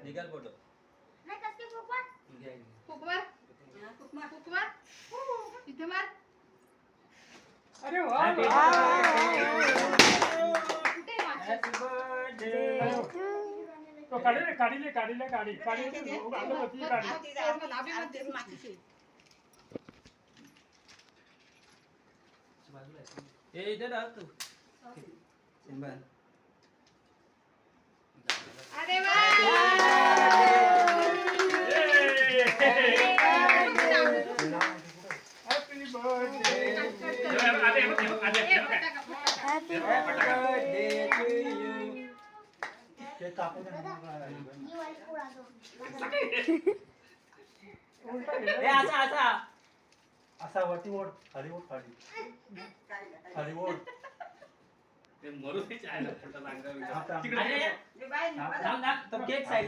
निकाल फोटो नाही कसके फुकवा फुकवा फुकवा इथे मार अरे वाह हॅपी बर्थडे तो काढी अगरबत्ती काढी ए इधर आ तू सिंबन अरे वा happy birthday happy birthday to you ते कापून ही वाली पुरा दो ए असा असा वरती ओढ खाली ओढ खाली ओढ ते मरू दे चायला फोटो सांगा आता अरे थांब तो केक साईड